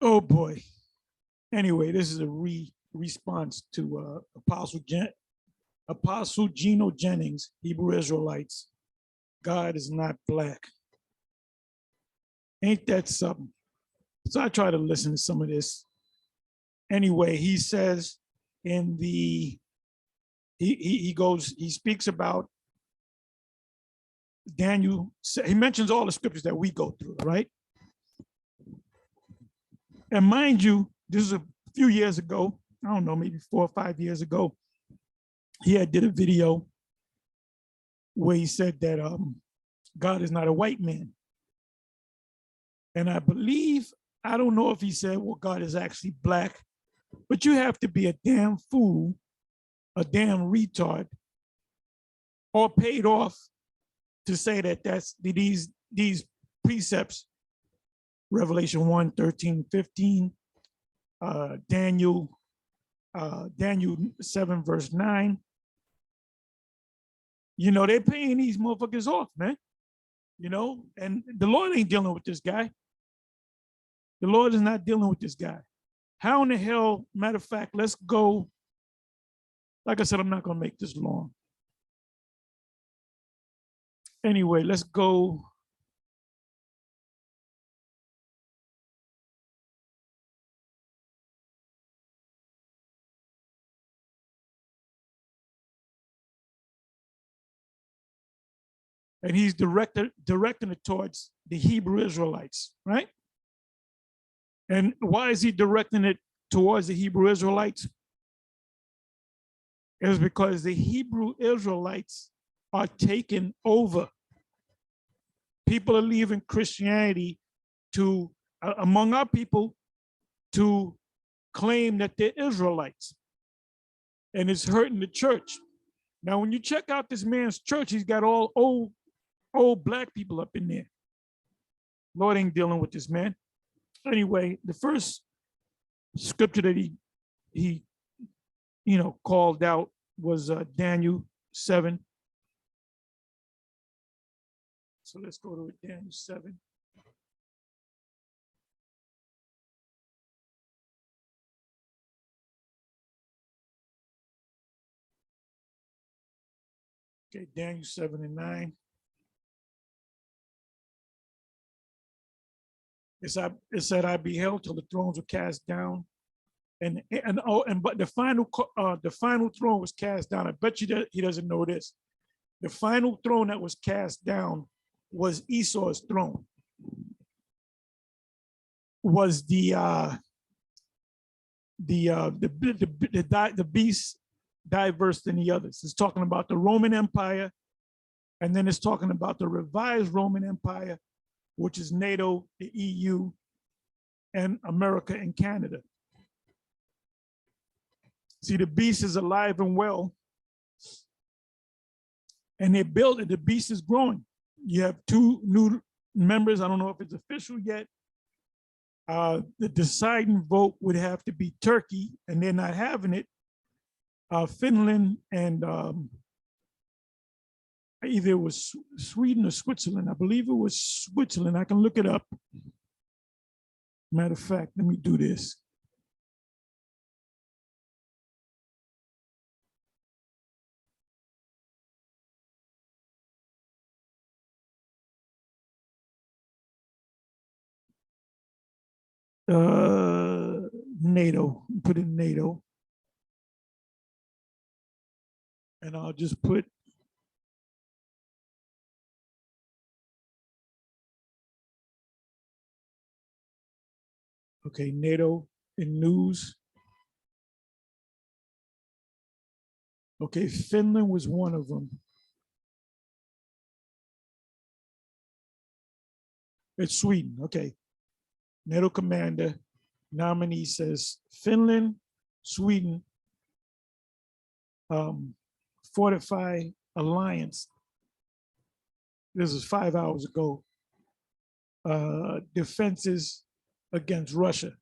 Oh boy. Anyway, this is a response to Apostle Gino Jennings, Hebrew Israelites. God is not black. Ain't that something? So I try to listen to some of this. Anyway, he says in the he speaks about Daniel. He mentions all the scriptures that we go through, right? And mind you, this is a few years ago. I don't know, maybe 4 or 5 years ago. He had did a video where he said that God is not a white man. And I believe, I don't know if he said, well, God is actually black, but you have to be a damn fool, a damn retard, or paid off to say that that's these precepts, Revelation 1, 13, 15, Daniel 7, verse 9. You know, they're paying these motherfuckers off, man. You know, and the Lord ain't dealing with this guy. The Lord is not dealing with this guy. How in the hell, matter of fact, let's go. Like I said, I'm not going to make this long. Anyway, let's go. And he's directing it towards the Hebrew Israelites, right? And why is he directing it towards the Hebrew Israelites? It's because the Hebrew Israelites are taking over. People are leaving Christianity to, among our people, to claim that they're Israelites. And it's hurting the church. Now, when you check out this man's church, he's got all old black people up in there. Lord ain't dealing with this man. Anyway, the first scripture that he called out was Daniel 7. So let's go to Daniel 7. Okay, Daniel 7 and 9. It said, I beheld till the thrones were cast down, but the final throne was cast down. I bet you that he doesn't know this. The final throne that was cast down was Esau's throne. Was the beast diverse than the others? It's talking about the Roman Empire, and then it's talking about the revised Roman Empire, which is NATO, the EU, and America and Canada. See, the beast is alive and well, and they built it. The beast is growing. You have 2 new members. I don't know if it's official yet. The deciding vote would have to be Turkey, and they're not having it. Finland and either it was Sweden or Switzerland. I believe it was Switzerland. I can look it up. Matter of fact, let me do this. NATO, put in NATO. And I'll just put okay, NATO in news. Okay, Finland was one of them. It's Sweden, okay. NATO commander nominee says Finland, Sweden, fortify alliance. This is 5 hours ago. Defenses against Russia.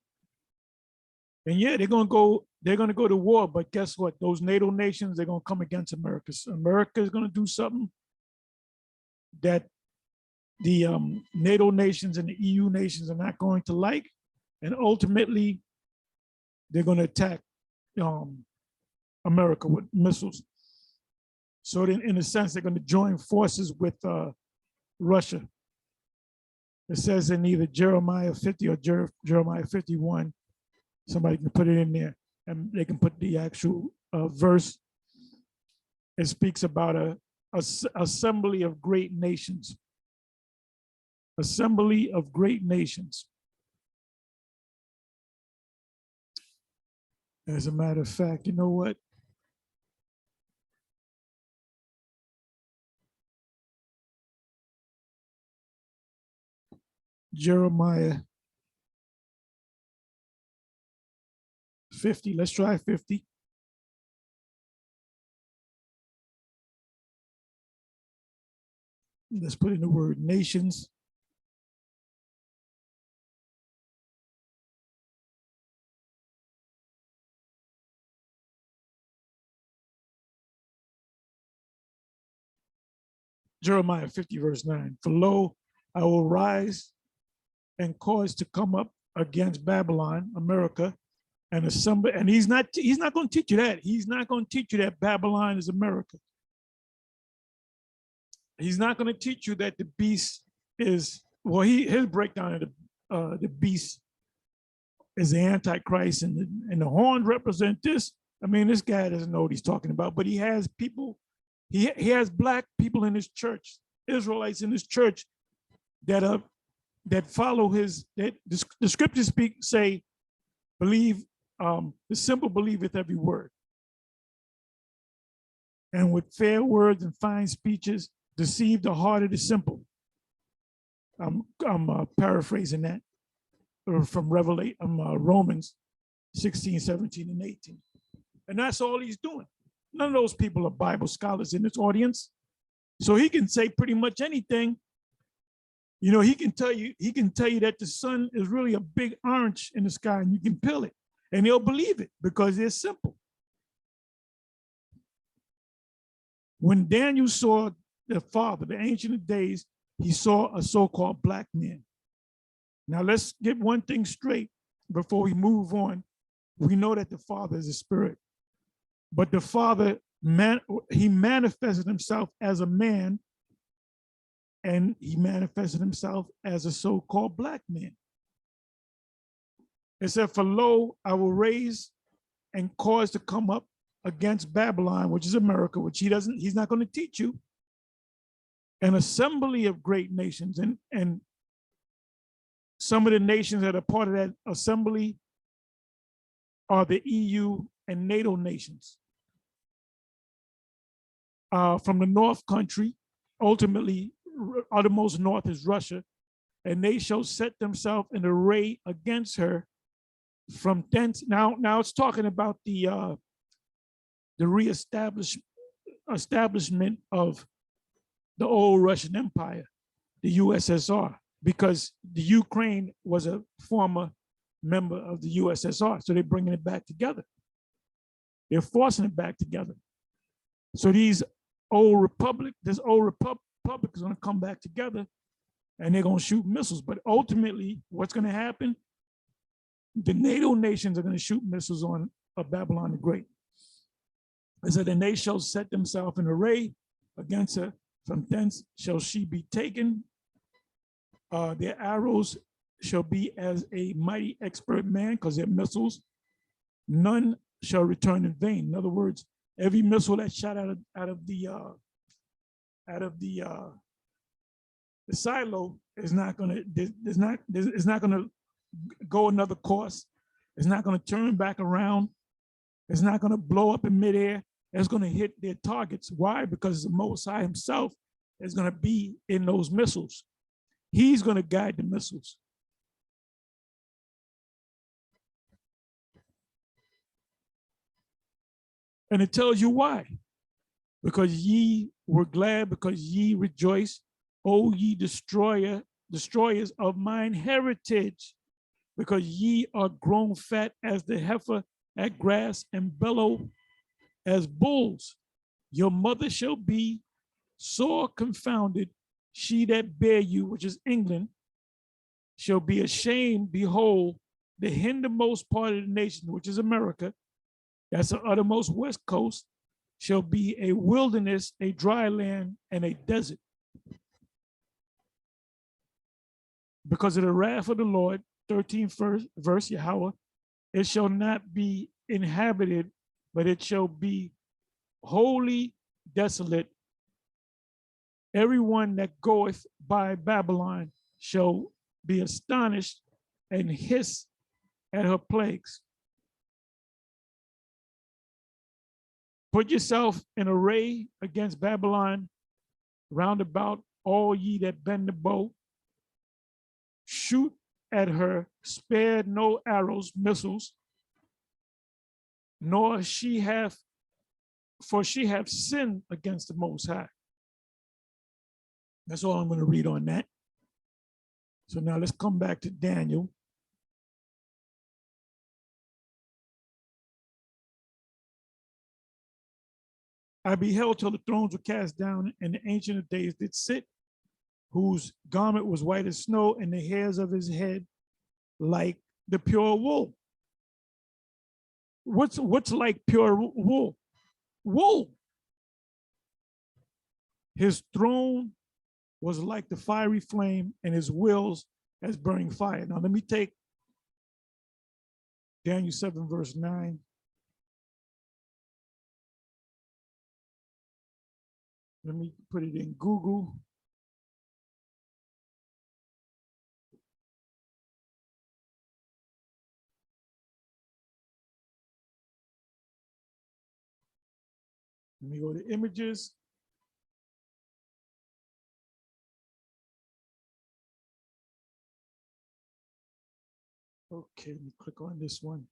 And yeah, they're gonna go to war, but guess what? Those NATO nations, they're gonna come against America. So America is gonna do something that the NATO nations and the EU nations are not going to like, And ultimately, they're going to attack America with missiles. So in a sense, they're going to join forces with Russia. It says in either Jeremiah 50 or Jeremiah 51, somebody can put it in there and they can put the actual verse. It speaks about a assembly of great nations. Assembly of great nations. As a matter of fact, you know what? Jeremiah 50. Let's try 50. Let's put in the word nations. Jeremiah 50, verse 9. For lo, I will rise and cause to come up against Babylon, America, and assemble. And he's not going to teach you that. He's not going to teach you that Babylon is America. He's not going to teach you that the beast is, well, his breakdown of the beast is the Antichrist, and the horns represent this. I mean, this guy doesn't know what he's talking about, but he has people, he has black people in his church, Israelites in his church that follow his, that the scriptures say, believe, the simple believeth every word. And with fair words and fine speeches, deceive the heart of the simple. I'm paraphrasing that from Romans 16, 17, and 18. And that's all he's doing. None of those people are Bible scholars in this audience. So he can say pretty much anything. You know, he can tell you that the sun is really a big orange in the sky and you can peel it. And they'll believe it because it's simple. When Daniel saw the Father, the Ancient of Days, he saw a so-called black man. Now let's get one thing straight before we move on. We know that the Father is a spirit, but the Father, he manifested himself as a man, and he manifested himself as a so-called black man. It said, for lo, I will raise and cause to come up against Babylon, which is America, which he's not going to teach you, an assembly of great nations. And some of the nations that are part of that assembly are the EU and NATO nations. From the North country, ultimately, uttermost north is Russia, and they shall set themselves in array against her from thence. Now it's talking about the establishment of the old Russian Empire, the USSR, because the Ukraine was a former member of the USSR. So they're bringing it back together. They're forcing it back together. So this old republic is going to come back together and they're going to shoot missiles. But ultimately, what's going to happen? The NATO nations are going to shoot missiles on Babylon the Great. It said, and they shall set themselves in array against her. From thence shall she be taken. Their arrows shall be as a mighty expert man, because they're missiles. None shall return in vain. In other words, every missile that's shot out of the silo is not going to go another course. It's not going to turn back around. It's not going to blow up in midair. It's going to hit their targets. Why? Because the Most High himself is going to be in those missiles. He's going to guide the missiles. And it tells you why. Because ye were glad, because ye rejoice, O ye destroyers of mine heritage, because ye are grown fat as the heifer at grass and bellow as bulls. Your mother shall be sore confounded. She that bare you, which is England, shall be ashamed. Behold, the hindermost part of the nation, which is America, that's the uttermost west coast, shall be a wilderness, a dry land, and a desert. Because of the wrath of the Lord, 13th verse, Yahweh, it shall not be inhabited, but it shall be wholly desolate. Everyone that goeth by Babylon shall be astonished and hiss at her plagues. Put yourself in array against Babylon, round about all ye that bend the bow. Shoot at her, spare no arrows, missiles, nor she hath, for she hath sinned against the Most High. That's all I'm going to read on that. So now let's come back to Daniel. I beheld till the thrones were cast down, and the Ancient of Days did sit, whose garment was white as snow, and the hairs of his head like the pure wool. What's like pure wool? Wool. His throne was like the fiery flame, and his wheels as burning fire. Now let me take Daniel 7, verse 9. Let me put it in Google. Let me go to images. Okay, let me click on this one.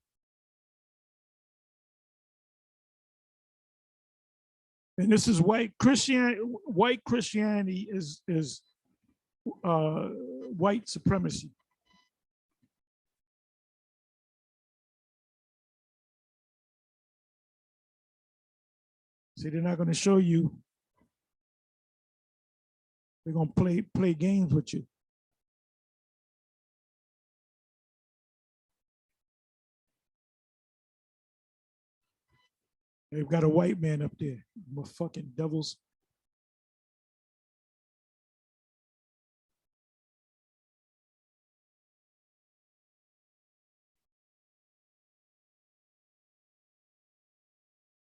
And this is white Christianity. White Christianity is white supremacy. See, they're not going to show you. They're going to play games with you. They've got a white man up there. My fucking devils.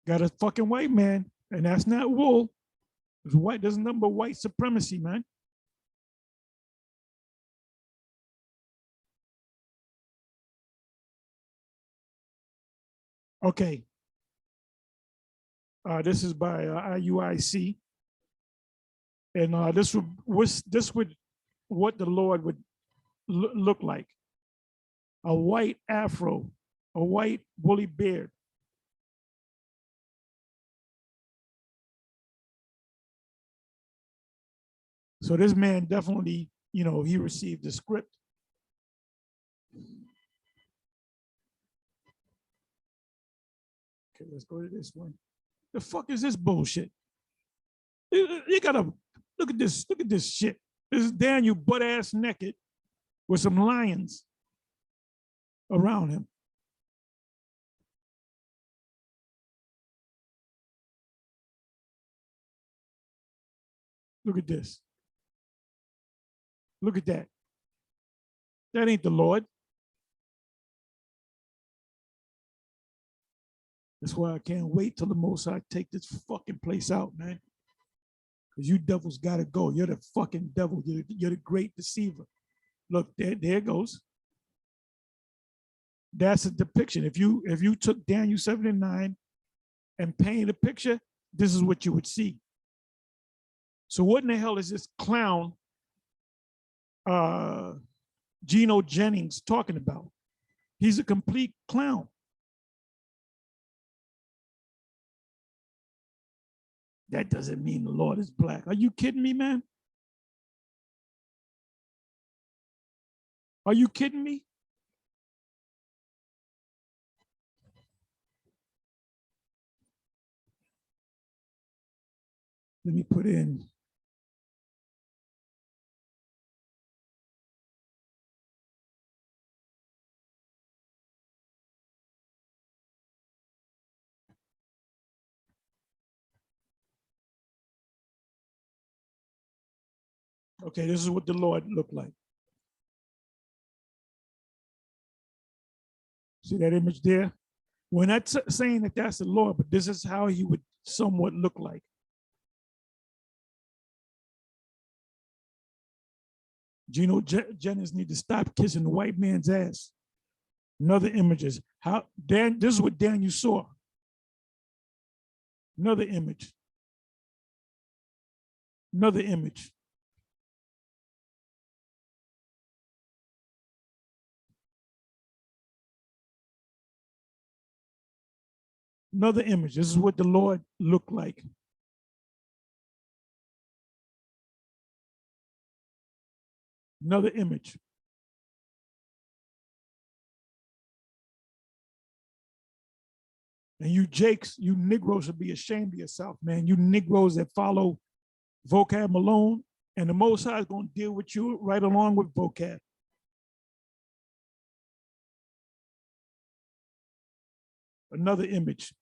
Got a fucking white man, and that's not wool. It's white. There's a number of white supremacy, man. Okay. This is by IUIC, and this would what the Lord would look like: a white afro, a white woolly beard. So this man definitely, he received the script. Okay, let's go to this one. The fuck is this bullshit? You gotta look at this. Look at this shit. This is Daniel butt ass naked with some lions around him. Look at this. Look at that. That ain't the Lord. That's why I can't wait till the Most High take this fucking place out, man. Because you devils gotta go. You're the fucking devil. You're the great deceiver. Look, there it goes. That's a depiction. If you took Daniel 7 and 9 and painted a picture, this is what you would see. So what in the hell is this clown Gino Jennings talking about? He's a complete clown. That doesn't mean the Lord is black. Are you kidding me, man? Are you kidding me? Let me put in. Okay, this is what the Lord looked like. See that image there? We're not saying that that's the Lord, but this is how he would somewhat look like. Gino Jennings need to stop kissing the white man's ass. Another images. How Dan? This is what Daniel saw. Another image. Another image. Another image. This is what the Lord looked like. Another image. And you Jakes, you Negroes should be ashamed of yourself, man. You Negroes that follow vocab Malone, and the Most High is going to deal with you right along with vocab. Another image.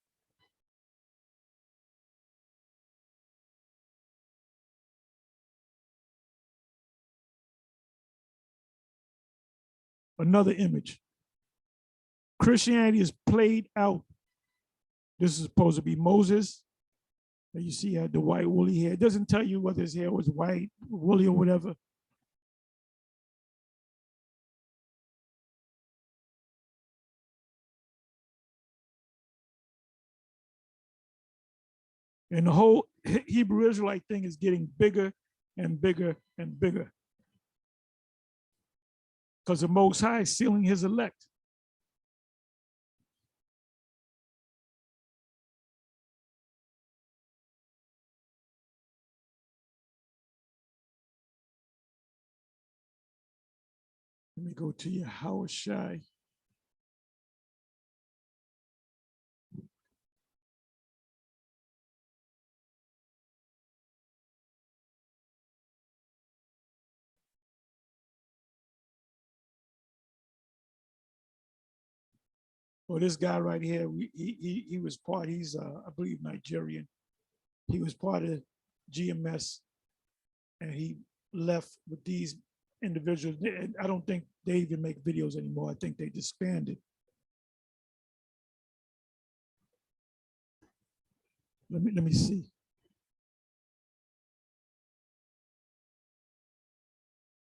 Another image. Christianity is played out. This is supposed to be Moses. And you see, he had the white woolly hair. It doesn't tell you whether his hair was white, woolly, or whatever. And the whole Hebrew Israelite thing is getting bigger and bigger and bigger. Because the Most High is sealing his elect. Let me go to Yahushai. Well, this guy right here, he was part, he's, I believe, Nigerian. He was part of GMS, and he left with these individuals. I don't think they even make videos anymore. I think they disbanded. Let me see.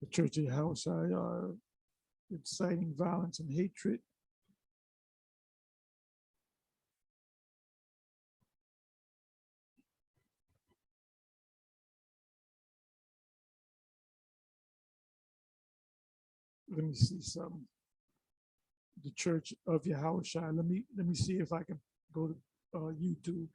The Church of Yahushua, inciting violence and hatred. Let me see something. The Church of Yahushua. Let me see if I can go to YouTube.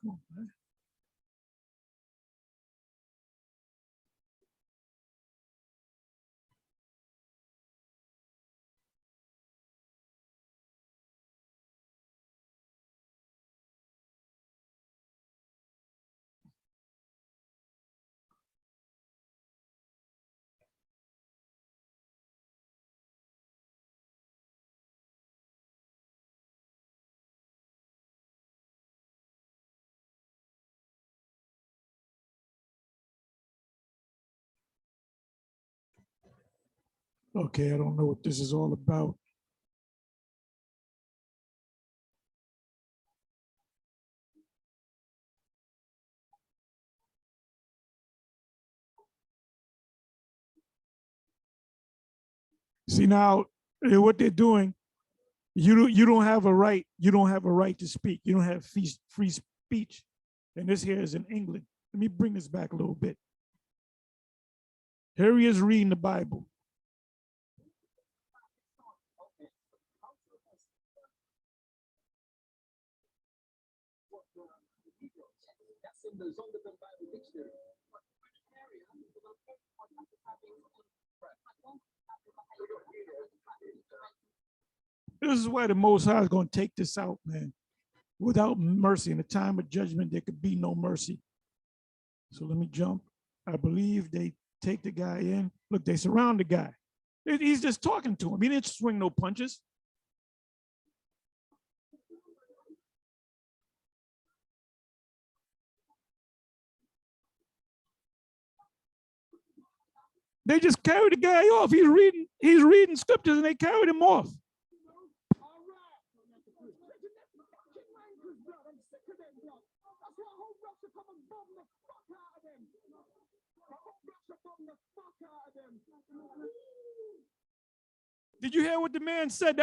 Come on, man. Okay, I don't know what this is all about. See now, what they're doing, you don't have a right. You don't have a right to speak. You don't have free speech. And this here is in England. Let me bring this back a little bit. Here he is reading the Bible. This is why the Most High is going to take this out, man. Without mercy, in the time of judgment, there could be no mercy. So let me jump. I believe they take the guy in. Look, they surround the guy. He's just talking to him. He didn't swing no punches. They just carried the guy off. He's reading scriptures and they carried him off. Did you hear what the man said?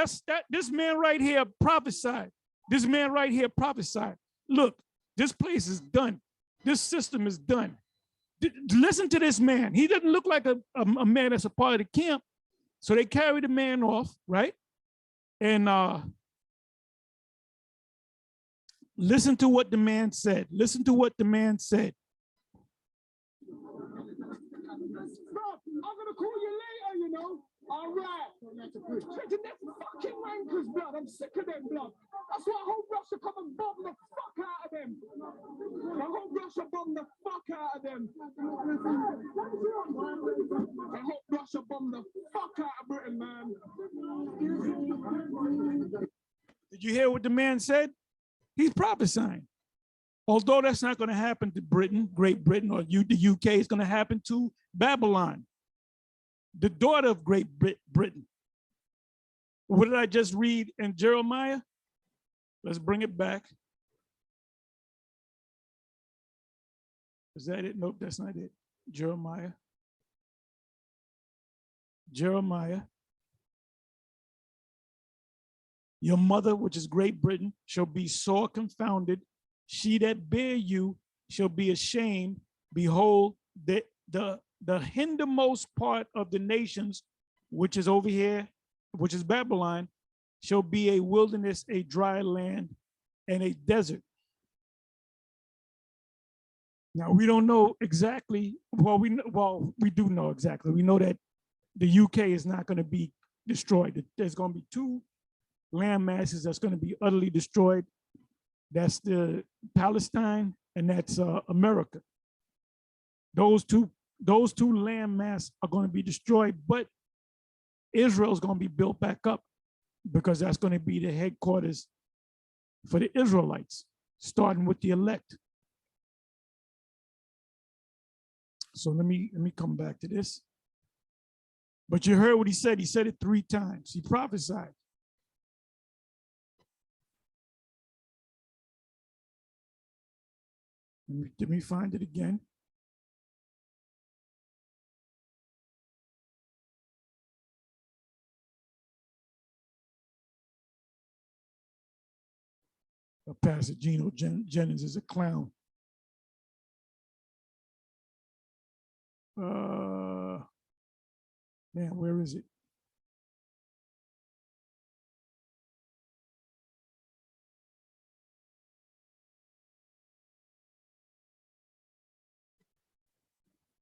This man right here prophesied. This man right here prophesied. Look, this place is done. This system is done. Listen to this man. He doesn't look like a man that's a part of the camp. So they carried the man off, right? And listen to what the man said. Listen to what the man said. I'm gonna call you later, you know. All right. That's fucking wankers, blood. I'm sick of them, blood. That's why I hope Russia come and bomb the fuck out of them. I hope Russia bomb the fuck out of them. I hope Russia bomb the fuck out of Britain, man. Did you hear what the man said? He's prophesying. Although that's not going to happen to Britain, Great Britain, or the UK, it's going to happen to Babylon, the daughter of Great Britain. What did I just read in Jeremiah? Let's bring it back. Is that it? Nope, that's not it. Jeremiah. Jeremiah. Your mother, which is Great Britain, shall be sore confounded. She that bare you shall be ashamed. Behold, the hindermost part of the nations, which is over here, which is Babylon, shall be a wilderness, a dry land, and a desert. Now, we don't know exactly, we do know exactly. We know that the UK is not going to be destroyed. There's going to be two land masses that's going to be utterly destroyed. That's the Palestine and that's America. Those two land masses are going to be destroyed, but Israel is going to be built back up because that's going to be the headquarters for the Israelites, starting with the elect. So let me come back to this. But you heard what he said. He said it 3 times. He prophesied. Let me find it again. Pastor Gino Jennings is a clown. Man, where is it?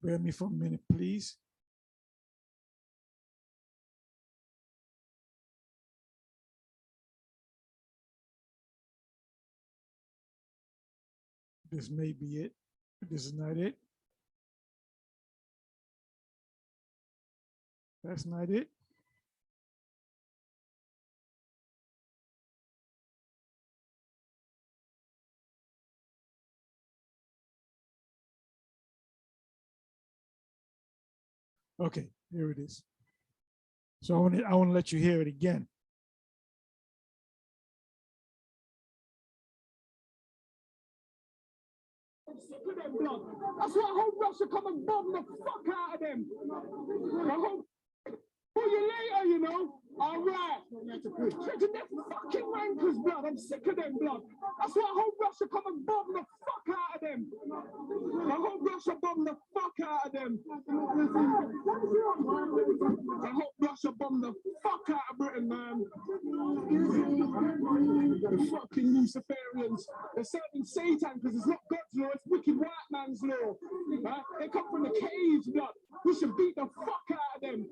Bear me for a minute, please. This may be it. This is not it. That's not it. Okay, here it is. So I want to let you hear it again. That's why I hope Russia come and bomb the fuck out of them. I hope call you later, you know. All right. That's fucking wankers, blood. I'm sick of them, blood. That's why I hope Russia come and bomb the fuck out of them. I hope Russia bomb the fuck out of them. I hope Russia bomb the fuck out of Britain, man. The fucking Luciferians. They're serving Satan because it's not God's law, it's wicked white man's law. They come from the caves, blood. We should beat the fuck out of them.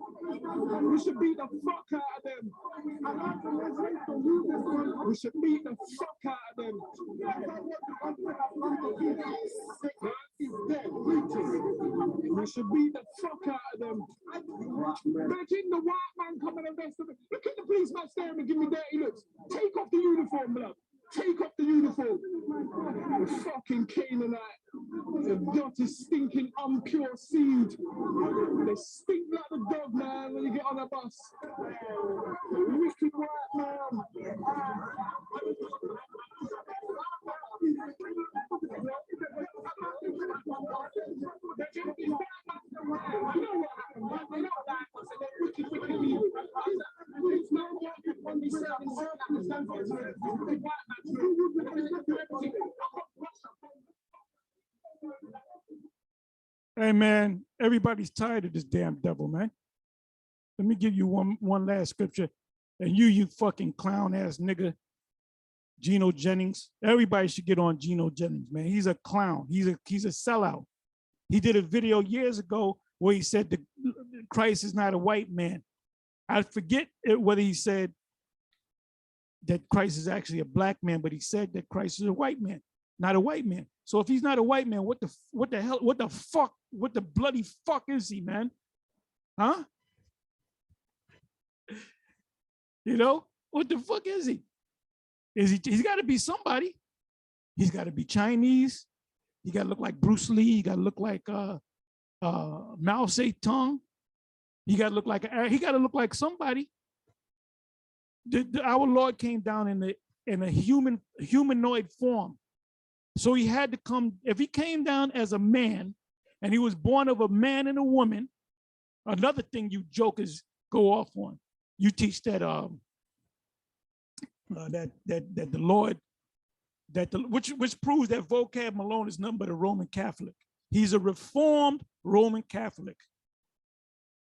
We should beat the fuck out of them. We should beat the fuck out of them. should beat the fuck out of them. Imagine the white man coming and arrest them. Look at the policeman staring and give me dirty looks. Take off the uniform, blood. Take off the uniform. Fucking Canaanite. The dirty, stinking, impure seed. They stink like the dog, man, when you get on a bus. Wicked white man. Hey man, everybody's tired of this damn devil, man. Let me give you one last scripture. And you fucking clown ass nigga, Gino Jennings. Everybody should get on Gino Jennings, man. He's a clown. He's a sellout. He did a video years ago where he said that Christ is not a white man. I forget whether he said that Christ is actually a black man, but he said that Christ is a white man, not a white man. So if he's not a white man, what the hell, what the bloody fuck is he, man? Huh? You know, what the fuck is he? He's got to be somebody. He's got to be Chinese. He got to look like Bruce Lee. He got to look like Mao Zedong. He got to look like somebody. Our Lord came down in a humanoid form. So he had to come, if he came down as a man and he was born of a man and a woman, another thing you jokers go off on. You teach that that the Lord, which proves that Vocab Malone is nothing but a Roman Catholic. He's a reformed Roman Catholic.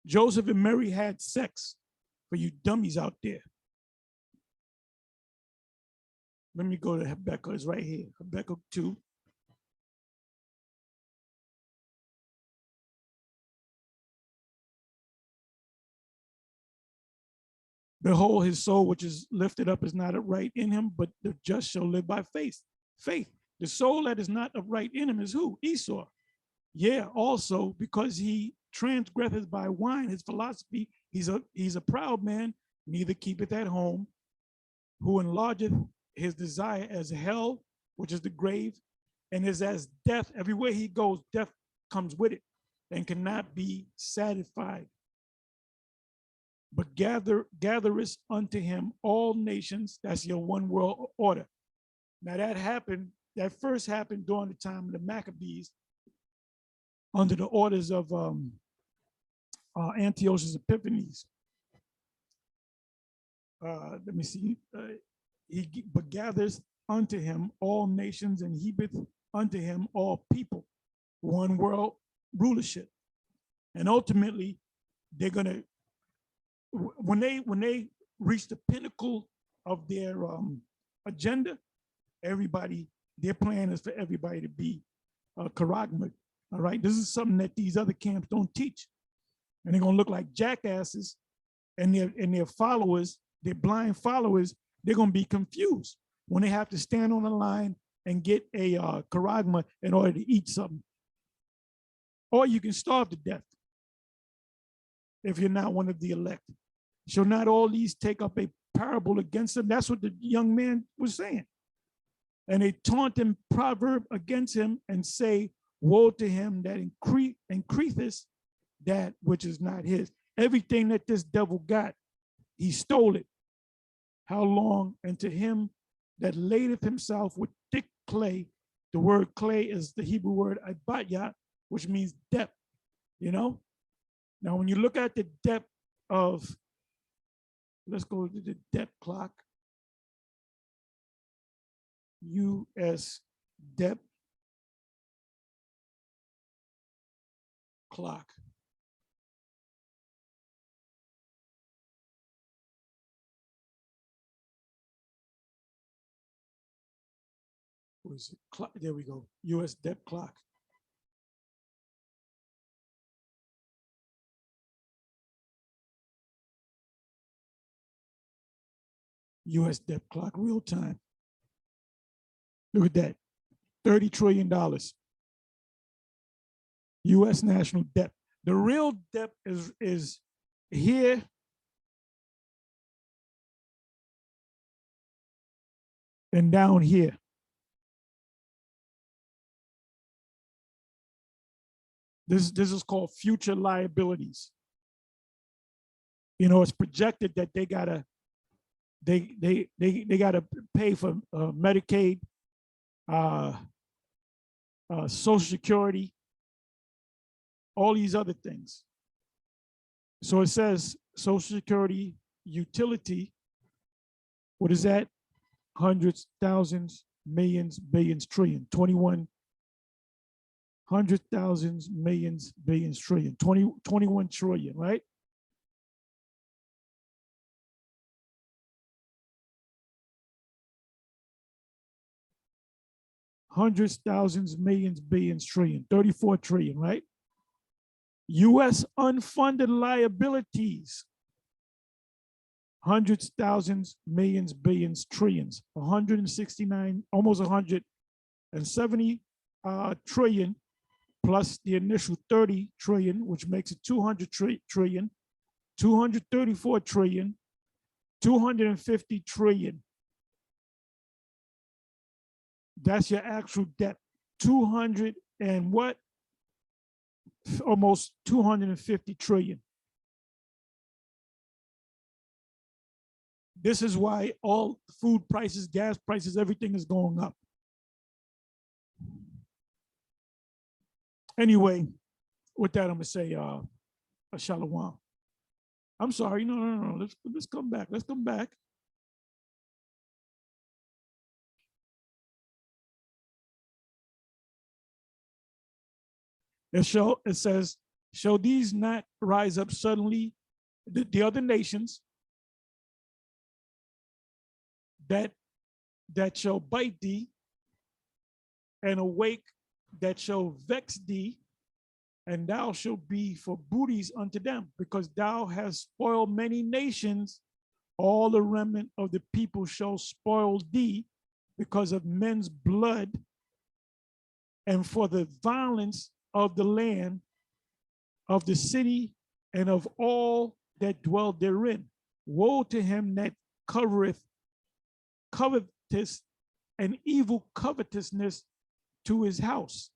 Joseph and Mary had sex, for you dummies out there. Let me go to Habakkuk. It's right here. Habakkuk 2. Behold, his soul which is lifted up is not upright in him, but the just shall live by faith. Faith. The soul that is not upright in him is who? Esau. Yeah, also because he transgresseth by wine, his philosophy, he's a proud man, neither keepeth at home, who enlargeth his desire as hell, which is the grave, and is as death. Everywhere he goes, death comes with it and cannot be satisfied. But gatherest unto him all nations. That's your one world order. Now that first happened during the time of the Maccabees under the orders of Antiochus Epiphanes. Let me see. But gathers unto him all nations and heapeth unto him all people, one world rulership. And ultimately, they're gonna, when they reach the pinnacle of their agenda, their plan is for everybody to be charagma. All right, this is something that these other camps don't teach, and they're gonna look like jackasses, and their followers, their blind followers, they're going to be confused when they have to stand on the line and get a charagma in order to eat something. Or you can starve to death if you're not one of the elect. Shall not all these take up a parable against them? That's what the young man was saying. And they taunt him proverb against him and say, woe to him that increaseth that which is not his. Everything that this devil got, he stole it. How long? And to him that ladeth himself with thick clay. The word clay is the Hebrew word abatya, which means depth, you know? Now, when you look at the depth of, let's go to the depth clock. US depth clock. What is it? There we go. US depth clock. US depth clock, real time. Look at that. $30 trillion. U.S. national debt. The real debt is here and down here. This is called future liabilities. You know, it's projected that they gotta pay for Medicaid, Social Security, all these other things. So it says Social Security, utility. What is that? Hundreds, thousands, millions, billions, trillion. 21 hundred thousands, millions, billions, trillion. 21 trillion, right? Hundreds, thousands, millions, billions, trillion. 34 trillion, right? U.S. unfunded liabilities. Hundreds, thousands, millions, billions, trillions. 169, almost 170 trillion, plus the initial 30 trillion, which makes it 200 trillion, 234 trillion, 250 trillion. That's your actual debt. 200 and what? Almost 250 trillion. This is why all food prices, gas prices, everything is going up. Anyway, with that, I'm gonna say a shalom. I'm sorry, no. Let's come back. Let's come back. It says, shall these not rise up suddenly, the other nations that shall bite thee, and awake that shall vex thee, and thou shalt be for booties unto them, because thou hast spoiled many nations. All the remnant of the people shall spoil thee because of men's blood, and for the violence of the land, of the city, and of all that dwell therein. Woe to him that covetous and evil covetousness to his house,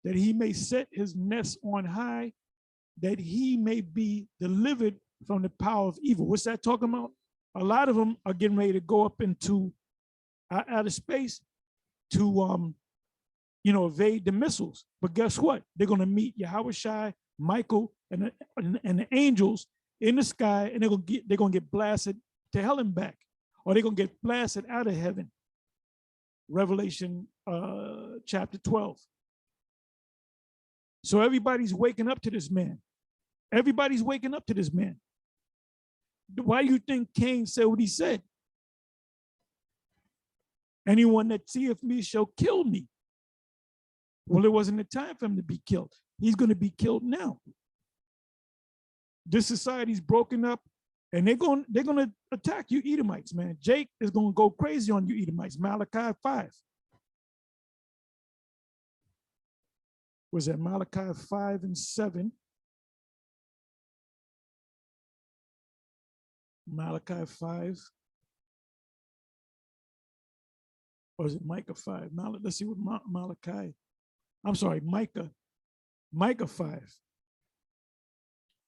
that he may set his nest on high, that he may be delivered from the power of evil. What's that talking about? A lot of them are getting ready to go up into outer space to evade the missiles. But guess what? They're going to meet Yahweh Shai, Michael, and the angels in the sky, and they're going to get blasted to hell and back, or they're going to get blasted out of heaven. Revelation chapter 12. So everybody's waking up to this man. Everybody's waking up to this man. Why do you think Cain said what he said? Anyone that seeth me shall kill me. Well, it wasn't the time for him to be killed. He's going to be killed now. This society's broken up, and they're going to attack you Edomites, man. Jake is going to go crazy on you Edomites. Malachi 5. Was that Malachi 5 and 7? Malachi 5. Or is it Micah 5? Let's see what Malachi. I'm sorry, Micah. Micah 5.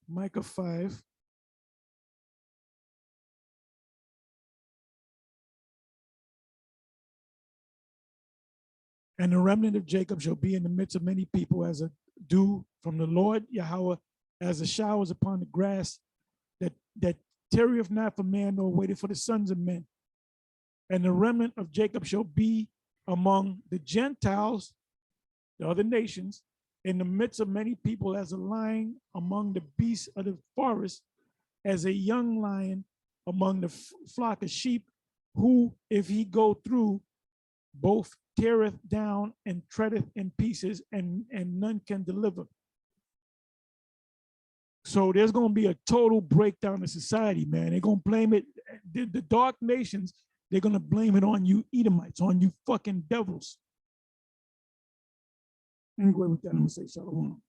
Micah 5. And the remnant of Jacob shall be in the midst of many people as a dew from the Lord Yahweh, as the showers upon the grass, that tarrieth not for man, nor waiteth for the sons of men. And the remnant of Jacob shall be among the Gentiles, the other nations, in the midst of many people, as a lion among the beasts of the forest, as a young lion among the flock of sheep, who, if he go through, both teareth down and treadeth in pieces, and none can deliver. So there's going to be a total breakdown of society, man. They're going to blame it, the dark nations, they're going to blame it on you Edomites, on you fucking devils. Anyway, with that, I'm gonna say shalom.